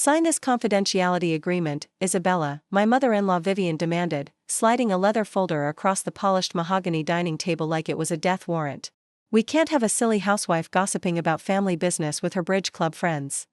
"Sign this confidentiality agreement, Isabella," my mother-in-law Vivian demanded, sliding a leather folder across the polished mahogany dining table like it was a death warrant. "We can't have a silly housewife gossiping about family business with her bridge club friends."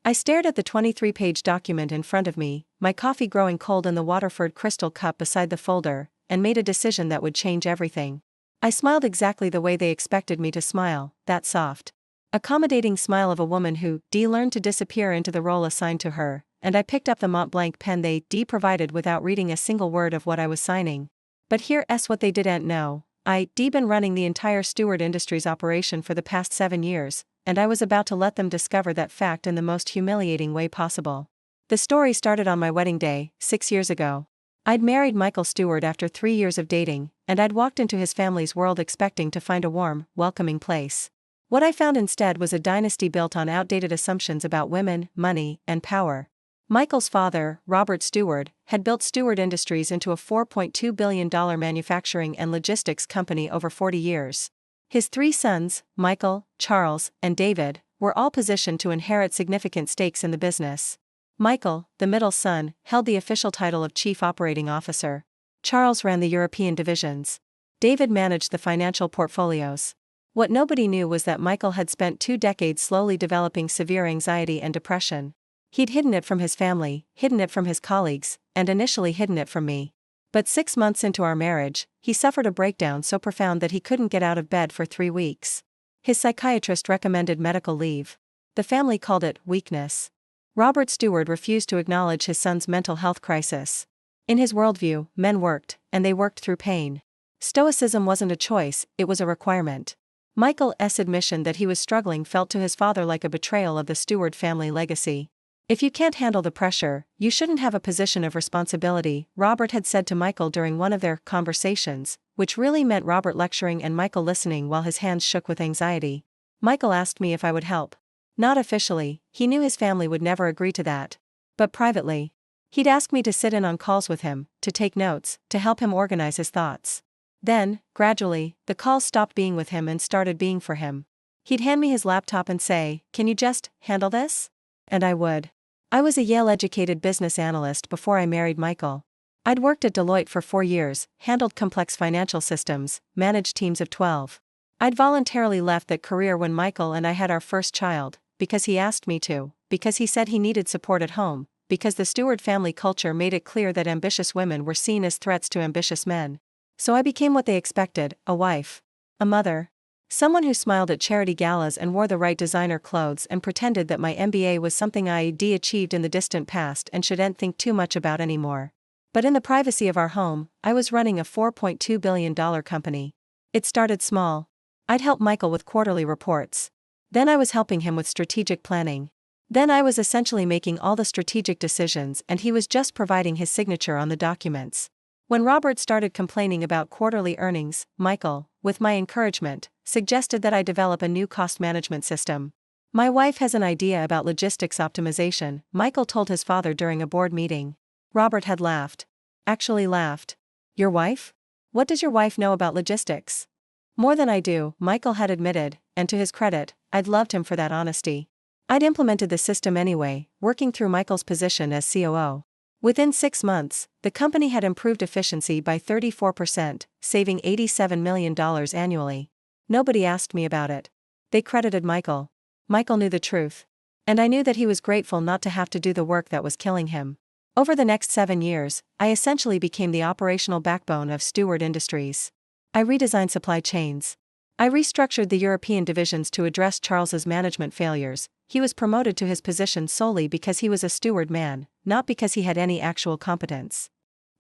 I stared at the 23-page document in front of me, my coffee growing cold in the Waterford crystal cup beside the folder, and made a decision that would change everything. I smiled exactly the way they expected me to smile, that soft, accommodating smile of a woman who learned to disappear into the role assigned to her, and I picked up the Mont Blanc pen they provided without reading a single word of what I was signing. But here's what they didn't know. I'd been running the entire Stewart Industries operation for the past 7 years, and I was about to let them discover that fact in the most humiliating way possible. The story started on my wedding day, 6 years ago. I'd married Michael Stewart after 3 years of dating, and I'd walked into his family's world expecting to find a warm, welcoming place. What I found instead was a dynasty built on outdated assumptions about women, money, and power. Michael's father, Robert Stewart, had built Stewart Industries into a $4.2 billion manufacturing and logistics company over 40 years. His 3 sons, Michael, Charles, and David, were all positioned to inherit significant stakes in the business. Michael, the middle son, held the official title of Chief Operating Officer. Charles ran the European divisions. David managed the financial portfolios. What nobody knew was that Michael had spent 2 decades slowly developing severe anxiety and depression. He'd hidden it from his family, hidden it from his colleagues, and initially hidden it from me. But 6 months into our marriage, he suffered a breakdown so profound that he couldn't get out of bed for 3 weeks. His psychiatrist recommended medical leave. The family called it weakness. Robert Stewart refused to acknowledge his son's mental health crisis. In his worldview, men worked, and they worked through pain. Stoicism wasn't a choice, it was a requirement. Michael's admission that he was struggling felt to his father like a betrayal of the Stewart family legacy. "If you can't handle the pressure, you shouldn't have a position of responsibility," Robert had said to Michael during one of their conversations, which really meant Robert lecturing and Michael listening while his hands shook with anxiety. Michael asked me if I would help. Not officially, he knew his family would never agree to that. But privately, he'd ask me to sit in on calls with him, to take notes, to help him organize his thoughts. Then, gradually, the calls stopped being with him and started being for him. He'd hand me his laptop and say, "Can you just handle this?" And I would. I was a Yale-educated business analyst before I married Michael. I'd worked at Deloitte for 4 years, handled complex financial systems, managed teams of 12. I'd voluntarily left that career when Michael and I had our first child, because he asked me to, because he said he needed support at home, because the Stewart family culture made it clear that ambitious women were seen as threats to ambitious men. So I became what they expected, a wife. A mother. Someone who smiled at charity galas and wore the right designer clothes and pretended that my MBA was something I'd achieved in the distant past and shouldn't think too much about anymore. But in the privacy of our home, I was running a $4.2 billion company. It started small. I'd help Michael with quarterly reports. Then I was helping him with strategic planning. Then I was essentially making all the strategic decisions and he was just providing his signature on the documents. When Robert started complaining about quarterly earnings, Michael, with my encouragement, suggested that I develop a new cost management system. "My wife has an idea about logistics optimization," Michael told his father during a board meeting. Robert had laughed. Actually laughed. "Your wife? What does your wife know about logistics?" "More than I do," Michael had admitted, and to his credit, I'd loved him for that honesty. I'd implemented the system anyway, working through Michael's position as COO. Within 6 months, the company had improved efficiency by 34%, saving $87 million annually. Nobody asked me about it. They credited Michael. Michael knew the truth. And I knew that he was grateful not to have to do the work that was killing him. Over the next 7 years, I essentially became the operational backbone of Stewart Industries. I redesigned supply chains. I restructured the European divisions to address Charles's management failures. He was promoted to his position solely because he was a Stewart man, not because he had any actual competence.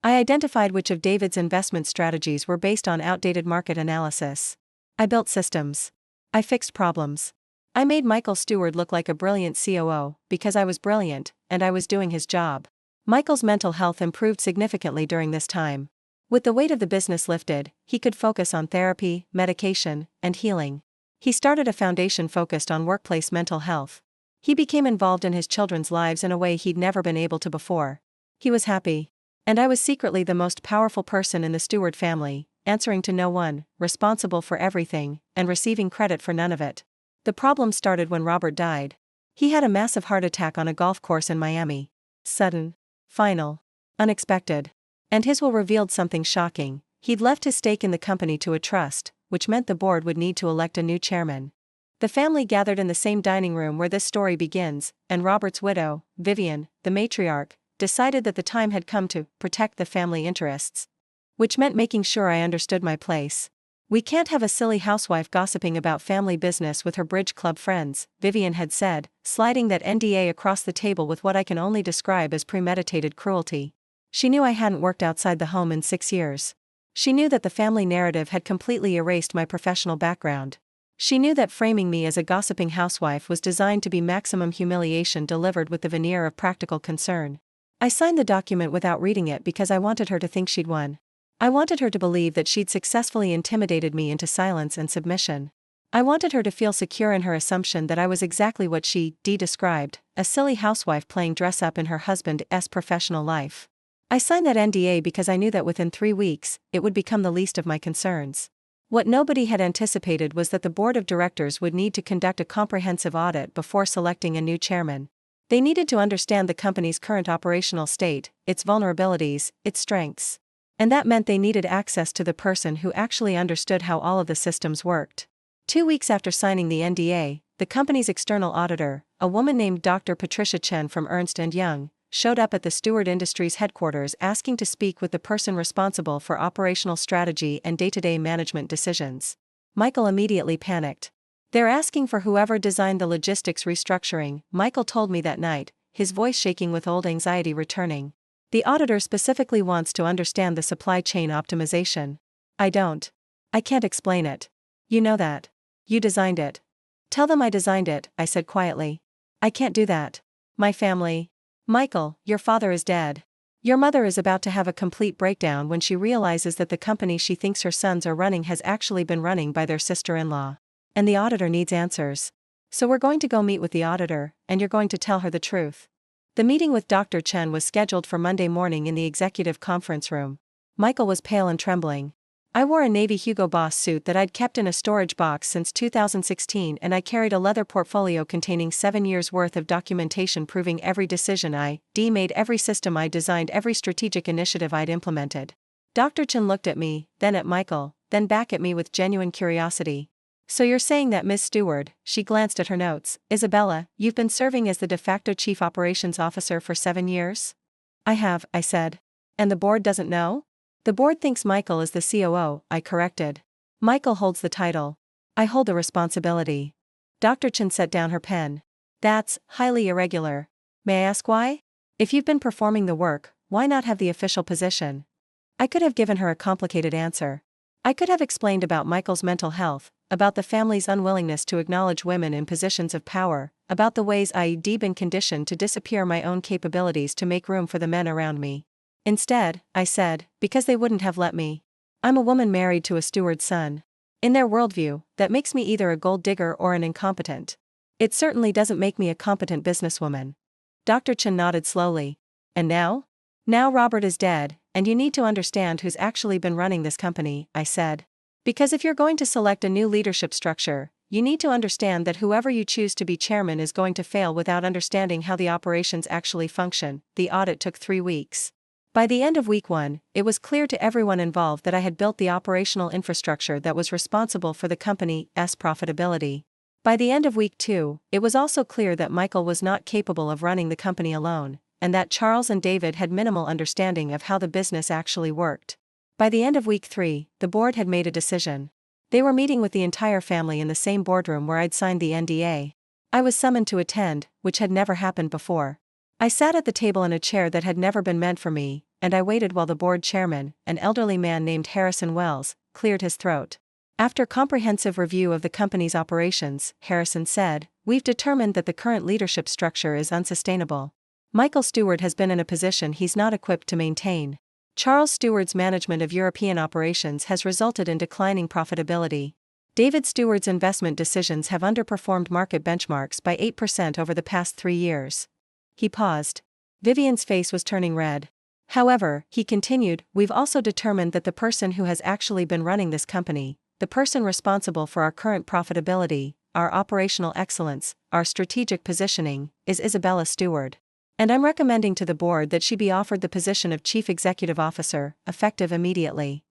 I identified which of David's investment strategies were based on outdated market analysis. I built systems. I fixed problems. I made Michael Stewart look like a brilliant COO, because I was brilliant, and I was doing his job. Michael's mental health improved significantly during this time. With the weight of the business lifted, he could focus on therapy, medication, and healing. He started a foundation focused on workplace mental health. He became involved in his children's lives in a way he'd never been able to before. He was happy. And I was secretly the most powerful person in the Stewart family, answering to no one, responsible for everything, and receiving credit for none of it. The problem started when Robert died. He had a massive heart attack on a golf course in Miami. Sudden. Final. Unexpected. And his will revealed something shocking. He'd left his stake in the company to a trust, which meant the board would need to elect a new chairman. The family gathered in the same dining room where this story begins, and Robert's widow, Vivian, the matriarch, decided that the time had come to protect the family interests. Which meant making sure I understood my place. We can't have a silly housewife gossiping about family business with her bridge club friends, Vivian had said, sliding that NDA across the table with what I can only describe as premeditated cruelty. She knew I hadn't worked outside the home in 6 years. She knew that the family narrative had completely erased my professional background. She knew that framing me as a gossiping housewife was designed to be maximum humiliation delivered with the veneer of practical concern. I signed the document without reading it because I wanted her to think she'd won. I wanted her to believe that she'd successfully intimidated me into silence and submission. I wanted her to feel secure in her assumption that I was exactly what she described, a silly housewife playing dress-up in her husband's professional life. I signed that NDA because I knew that within 3 weeks, it would become the least of my concerns. What nobody had anticipated was that the board of directors would need to conduct a comprehensive audit before selecting a new chairman. They needed to understand the company's current operational state, its vulnerabilities, its strengths. And that meant they needed access to the person who actually understood how all of the systems worked. 2 weeks after signing the NDA, the company's external auditor, a woman named Dr. Patricia Chen from Ernst & Young, showed up at the Stewart Industries headquarters asking to speak with the person responsible for operational strategy and day-to-day management decisions. Michael immediately panicked. "They're asking for whoever designed the logistics restructuring," Michael told me that night, his voice shaking with old anxiety returning. "The auditor specifically wants to understand the supply chain optimization." "I don't. I can't explain it. You know that. You designed it." "Tell them I designed it," I said quietly. "I can't do that. My family." "Michael, your father is dead. Your mother is about to have a complete breakdown when she realizes that the company she thinks her sons are running has actually been running by their sister-in-law. And the auditor needs answers. So we're going to go meet with the auditor, and you're going to tell her the truth." The meeting with Dr. Chen was scheduled for Monday morning in the executive conference room. Michael was pale and trembling. I wore a navy Hugo Boss suit that I'd kept in a storage box since 2016, and I carried a leather portfolio containing 7 years' worth of documentation proving every decision I made, every system I designed, every strategic initiative I'd implemented. Dr. Chen looked at me, then at Michael, then back at me with genuine curiosity. "So you're saying that Ms. Stewart," she glanced at her notes, "Isabella, you've been serving as the de facto chief operations officer for 7 years?" "I have," I said. "And the board doesn't know?" "The board thinks Michael is the COO," I corrected. "Michael holds the title. I hold the responsibility." Dr. Chen set down her pen. "That's highly irregular. May I ask why? If you've been performing the work, why not have the official position?" I could have given her a complicated answer. I could have explained about Michael's mental health, about the family's unwillingness to acknowledge women in positions of power, about the ways I'd been conditioned to disappear my own capabilities to make room for the men around me. Instead, I said, because they wouldn't have let me. I'm a woman married to a steward's son. In their worldview, that makes me either a gold digger or an incompetent. It certainly doesn't make me a competent businesswoman. Dr. Chen nodded slowly. "And now?" "Now Robert is dead, and you need to understand who's actually been running this company," I said. "Because if you're going to select a new leadership structure, you need to understand that whoever you choose to be chairman is going to fail without understanding how the operations actually function." The audit took 3 weeks. By the end of week 1, it was clear to everyone involved that I had built the operational infrastructure that was responsible for the company's profitability. By the end of week 2, it was also clear that Michael was not capable of running the company alone, and that Charles and David had minimal understanding of how the business actually worked. By the end of week 3, the board had made a decision. They were meeting with the entire family in the same boardroom where I'd signed the NDA. I was summoned to attend, which had never happened before. I sat at the table in a chair that had never been meant for me, and I waited while the board chairman, an elderly man named Harrison Wells, cleared his throat. After comprehensive review of the company's operations, Harrison said, "We've determined that the current leadership structure is unsustainable. Michael Stewart has been in a position he's not equipped to maintain. Charles Stewart's management of European operations has resulted in declining profitability. David Stewart's investment decisions have underperformed market benchmarks by 8% over the past 3 years. He paused. Vivian's face was turning red. "However," he continued, "we've also determined that the person who has actually been running this company, the person responsible for our current profitability, our operational excellence, our strategic positioning, is Isabella Stewart. And I'm recommending to the board that she be offered the position of Chief Executive Officer, effective immediately.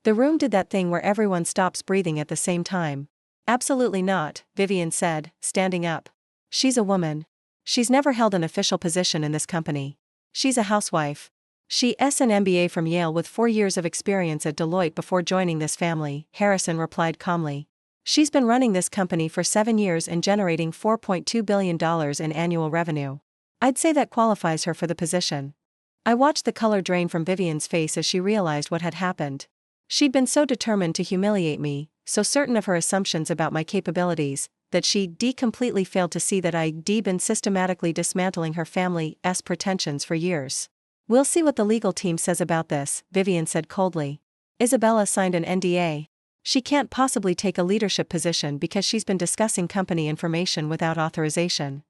The room did that thing where everyone stops breathing at the same time. Absolutely not, Vivian said, standing up. She's a woman. She's never held an official position in this company. She's a housewife. She has an MBA from Yale with 4 years of experience at Deloitte before joining this family, Harrison replied calmly. She's been running this company for 7 years and generating $4.2 billion in annual revenue. I'd say that qualifies her for the position. I watched the color drain from Vivian's face as she realized what had happened. She'd been so determined to humiliate me, so certain of her assumptions about my capabilities, that she'd completely failed to see that I'd been systematically dismantling her family's pretensions for years. We'll see what the legal team says about this, Vivian said coldly. Isabella signed an NDA. She can't possibly take a leadership position because she's been discussing company information without authorization.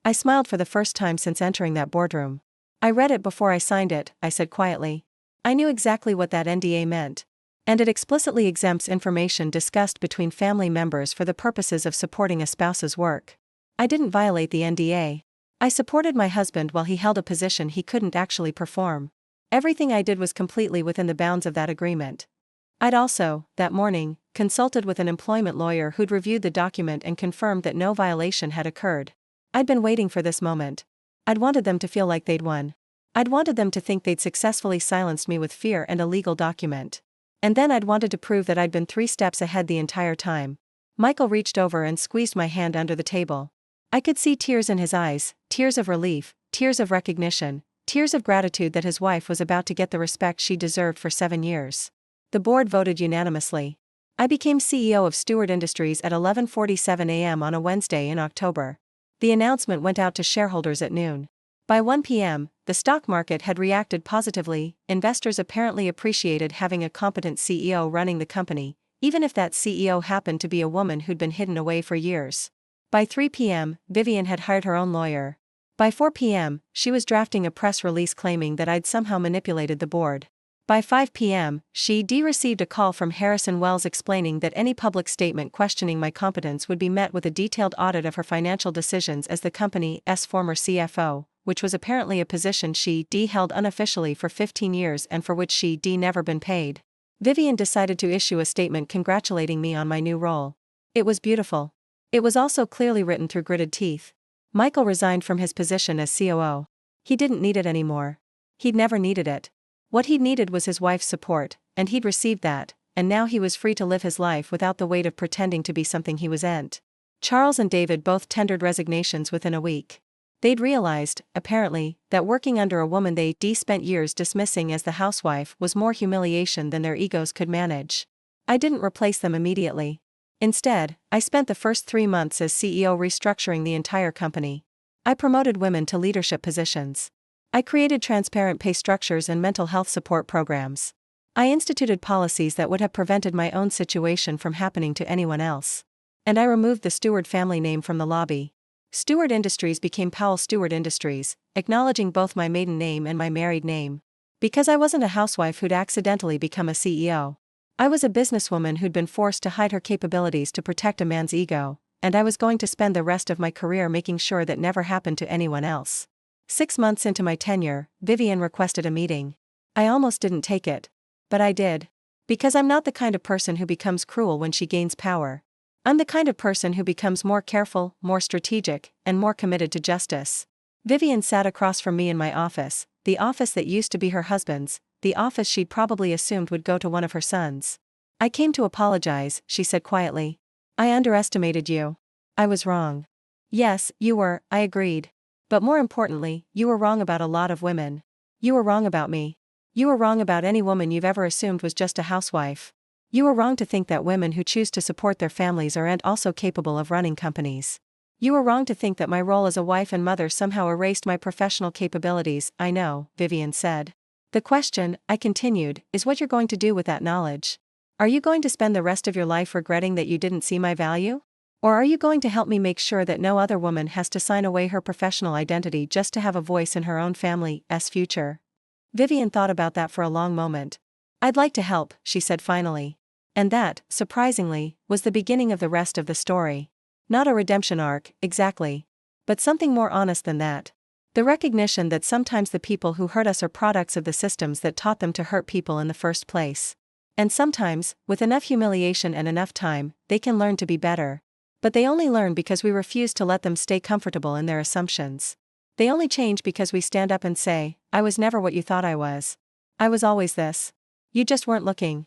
I smiled for the first time since entering that boardroom. I read it before I signed it, I said quietly. I knew exactly what that NDA meant. And it explicitly exempts information discussed between family members for the purposes of supporting a spouse's work. I didn't violate the NDA. I supported my husband while he held a position he couldn't actually perform. Everything I did was completely within the bounds of that agreement. I'd also, that morning, consulted with an employment lawyer who'd reviewed the document and confirmed that no violation had occurred. I'd been waiting for this moment. I'd wanted them to feel like they'd won. I'd wanted them to think they'd successfully silenced me with fear and a legal document. And then I'd wanted to prove that I'd been 3 steps ahead the entire time. Michael reached over and squeezed my hand under the table. I could see tears in his eyes, tears of relief, tears of recognition, tears of gratitude that his wife was about to get the respect she deserved for 7 years. The board voted unanimously. I became CEO of Stewart Industries at 11:47 a.m. on a Wednesday in October. The announcement went out to shareholders at noon. By 1 p.m., the stock market had reacted positively. Investors apparently appreciated having a competent CEO running the company, even if that CEO happened to be a woman who'd been hidden away for years. By 3 p.m., Vivian had hired her own lawyer. By 4 p.m., she was drafting a press release claiming that I'd somehow manipulated the board. By 5 p.m., she received a call from Harrison Wells explaining that any public statement questioning my competence would be met with a detailed audit of her financial decisions as the company's former CFO, which was apparently a position she held unofficially for 15 years and for which she never been paid. Vivian decided to issue a statement congratulating me on my new role. It was beautiful. It was also clearly written through gritted teeth. Michael resigned from his position as COO. He didn't need it anymore. He'd never needed it. What he'd needed was his wife's support, and he'd received that, and now he was free to live his life without the weight of pretending to be something he wasn't. Charles and David both tendered resignations within a week. They'd realized, apparently, that working under a woman they spent years dismissing as the housewife was more humiliation than their egos could manage. I didn't replace them immediately. Instead, I spent the first 3 months as CEO restructuring the entire company. I promoted women to leadership positions. I created transparent pay structures and mental health support programs. I instituted policies that would have prevented my own situation from happening to anyone else. And I removed the Stewart family name from the lobby. Stewart Industries became Powell Stewart Industries, acknowledging both my maiden name and my married name. Because I wasn't a housewife who'd accidentally become a CEO. I was a businesswoman who'd been forced to hide her capabilities to protect a man's ego, and I was going to spend the rest of my career making sure that never happened to anyone else. 6 months into my tenure, Vivian requested a meeting. I almost didn't take it. But I did. Because I'm not the kind of person who becomes cruel when she gains power. I'm the kind of person who becomes more careful, more strategic, and more committed to justice. Vivian sat across from me in my office, the office that used to be her husband's, the office she'd probably assumed would go to one of her sons. I came to apologize, she said quietly. I underestimated you. I was wrong. Yes, you were, I agreed. But more importantly, you were wrong about a lot of women. You were wrong about me. You were wrong about any woman you've ever assumed was just a housewife. You were wrong to think that women who choose to support their families aren't also capable of running companies. You were wrong to think that my role as a wife and mother somehow erased my professional capabilities. I know, Vivian said. The question, I continued, is what you're going to do with that knowledge. Are you going to spend the rest of your life regretting that you didn't see my value? Or are you going to help me make sure that no other woman has to sign away her professional identity just to have a voice in her own family's future? Vivian thought about that for a long moment. I'd like to help, she said finally. And that, surprisingly, was the beginning of the rest of the story. Not a redemption arc, exactly. But something more honest than that. The recognition that sometimes the people who hurt us are products of the systems that taught them to hurt people in the first place. And sometimes, with enough humiliation and enough time, they can learn to be better. But they only learn because we refuse to let them stay comfortable in their assumptions. They only change because we stand up and say, I was never what you thought I was. I was always this. You just weren't looking.